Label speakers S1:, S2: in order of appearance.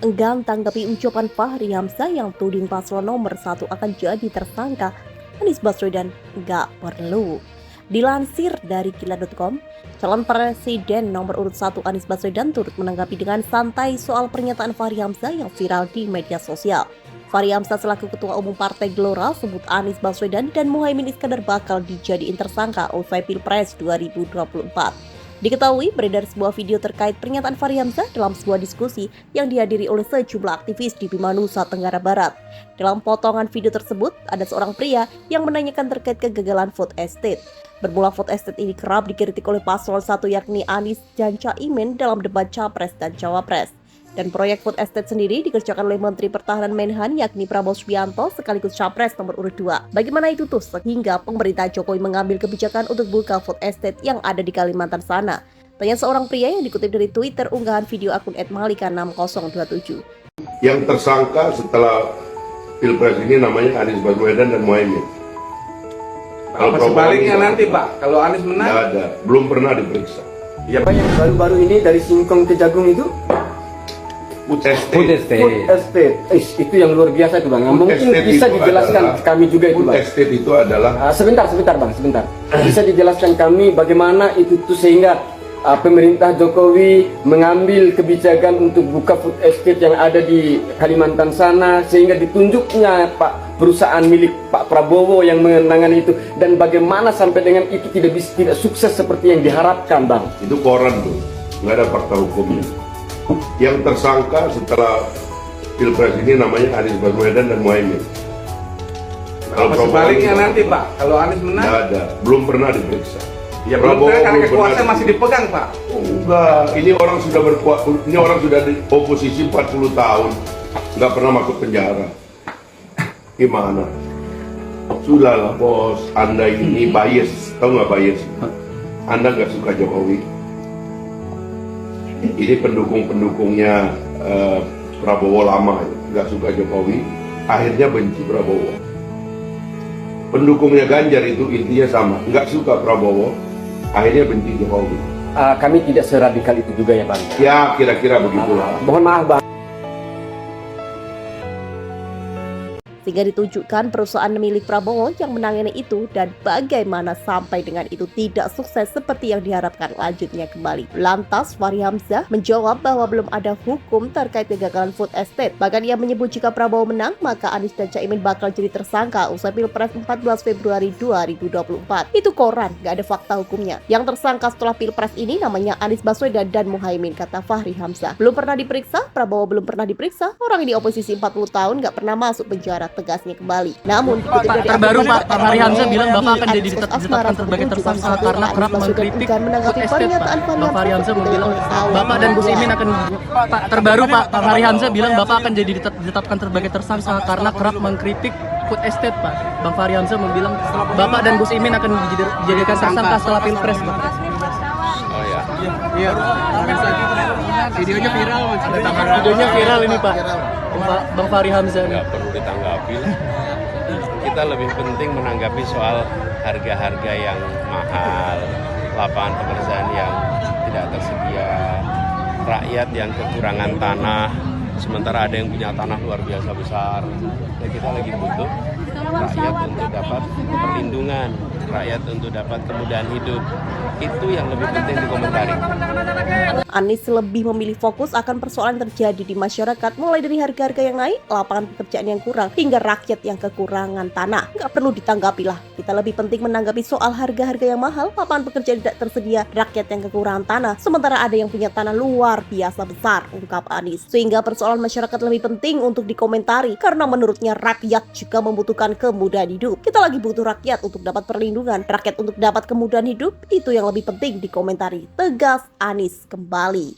S1: enggan tanggapi ucapan Fahri Hamzah yang tuding paslon nomor 1 akan jadi tersangka. Anies Baswedan nggak perlu. Dilansir dari Kilat.com, calon presiden nomor urut 1 Anies Baswedan turut menanggapi dengan santai soal pernyataan Fahri Hamzah yang viral di media sosial. Fahri Hamzah selaku Ketua Umum Partai Gelora sebut Anies Baswedan dan Muhaimin Iskandar bakal dijadiin tersangka usai Pilpres 2024. Diketahui beredar sebuah video terkait pernyataan Fahri Hamzah dalam sebuah diskusi yang dihadiri oleh sejumlah aktivis di Bima Nusa Tenggara Barat. Dalam potongan video tersebut, ada seorang pria yang menanyakan terkait kegagalan food estate. Bermula food estate ini kerap dikritik oleh paslon 1 yakni Anies dan Caimin dalam debat Capres dan Cawapres. Dan proyek food estate sendiri dikerjakan oleh Menteri Pertahanan Menhan yakni Prabowo Subianto sekaligus Capres nomor urut 2. Bagaimana itu tuh sehingga pemerintah Jokowi mengambil kebijakan untuk buka food estate yang ada di Kalimantan sana? Tanya seorang pria yang dikutip dari Twitter unggahan video akun @malika6027.
S2: Yang tersangka setelah Pilpres ini namanya Anies Baswedan dan Muhaimin.
S3: Kalau sebaliknya nanti Pak, kalau Anies menang?
S2: Tidak ada, belum pernah diperiksa.
S3: Ya
S4: Pak, yang baru-baru ini dari Singkong ke Jagung itu?
S2: Food estate.
S4: Food estate. Itu yang luar biasa itu Bang.
S2: Food
S4: Mungkin bisa dijelaskan
S2: adalah,
S4: kami juga itu Bang.
S2: Food estate itu adalah
S4: Sebentar Bang, sebentar. Bisa dijelaskan kami bagaimana itu tuh sehingga pemerintah Jokowi mengambil kebijakan untuk buka food estate yang ada di Kalimantan sana sehingga ditunjuknya Pak perusahaan milik Pak Prabowo yang menangani itu, dan bagaimana sampai dengan itu tidak sukses seperti yang diharapkan Bang.
S2: itu koran tuh, nggak ada fakta hukumnya. Yang tersangka setelah Pilpres ini namanya Anies Baswedan dan Muhaimin.
S3: Kalau sebaliknya nanti Pak, kalau Anies menang?
S2: Tidak ada, belum pernah diperiksa.
S3: Ya belum karena kekuasaan masih dipegang Pak.
S2: Enggak, ini orang sudah ini orang sudah di oposisi 40 tahun, nggak pernah masuk penjara. Gimana? Sudahlah bos, Anda ini bias, tahu nggak bias? Anda nggak suka Jokowi. Ini pendukungnya Prabowo lama, nggak suka Jokowi, akhirnya benci Prabowo. Pendukungnya Ganjar itu intinya sama, nggak suka Prabowo, akhirnya benci Jokowi.
S4: Kami tidak seradikal itu juga ya Bang.
S2: Ya kira-kira begitulah.
S4: Mohon maaf Bang.
S1: Sehingga ditunjukkan perusahaan milik Prabowo yang menangani itu dan bagaimana sampai dengan itu tidak sukses seperti yang diharapkan. Lanjutnya kembali. Lantas Fahri Hamzah menjawab bahwa belum ada hukum terkait kegagalan food estate. Bahkan ia menyebut jika Prabowo menang maka Anies dan Caimin bakal jadi tersangka usai Pilpres 14 Februari 2024. Itu koran, gak ada fakta hukumnya. Yang tersangka setelah Pilpres ini namanya Anies Baswedan dan Muhaimin, kata Fahri Hamzah. Belum pernah diperiksa, Prabowo belum pernah diperiksa, orang ini oposisi 40 tahun gak pernah masuk penjara, tegasnya kembali. Namun
S5: terbaru Pak Fahri Hamzah bilang Bapak akan ditetapkan sebagai tersangka karena kerap mengkritik
S1: menanggapi pernyataan
S5: Fahri Hamzah bilang Bapak dan Gus Imin akan terbaru Pak Fahri Hamzah bilang Bapak akan ditetapkan sebagai tersangka karena kerap mengkritik food estate Pak. Bang Fahri Hamzah bilang Bapak dan Gus Imin akan dijadikan tersangka setelah Pilpres Pak.
S3: Oh ya.
S5: Iya. Videonya viral Mas. Videonya viral ini Pak. Bang Fahri Hamzah.
S6: Nggak perlu ditanggapi lah. Kita lebih penting menanggapi soal harga-harga yang mahal, lapangan pekerjaan yang tidak tersedia, rakyat yang kekurangan tanah, sementara ada yang punya tanah luar biasa besar. Dan kita lagi butuh rakyat untuk dapat perlindungan, rakyat untuk dapat kemudahan hidup. Itu yang lebih penting dikomentari.
S1: Anies lebih memilih fokus akan persoalan terjadi di masyarakat, mulai dari harga-harga yang naik, lapangan pekerjaan yang kurang, hingga rakyat yang kekurangan tanah. Nggak perlu ditanggapi lah. Kita lebih penting menanggapi soal harga-harga yang mahal, lapangan pekerjaan tidak tersedia, rakyat yang kekurangan tanah, sementara ada yang punya tanah luar biasa besar, ungkap Anies. Sehingga persoalan masyarakat lebih penting untuk dikomentari, karena menurutnya rakyat juga membutuhkan kemudahan hidup. Kita lagi butuh rakyat untuk dapat perlindungan, rakyat untuk dapat kemudahan hidup, itu yang lebih penting dikomentari, tegas Anies kembali.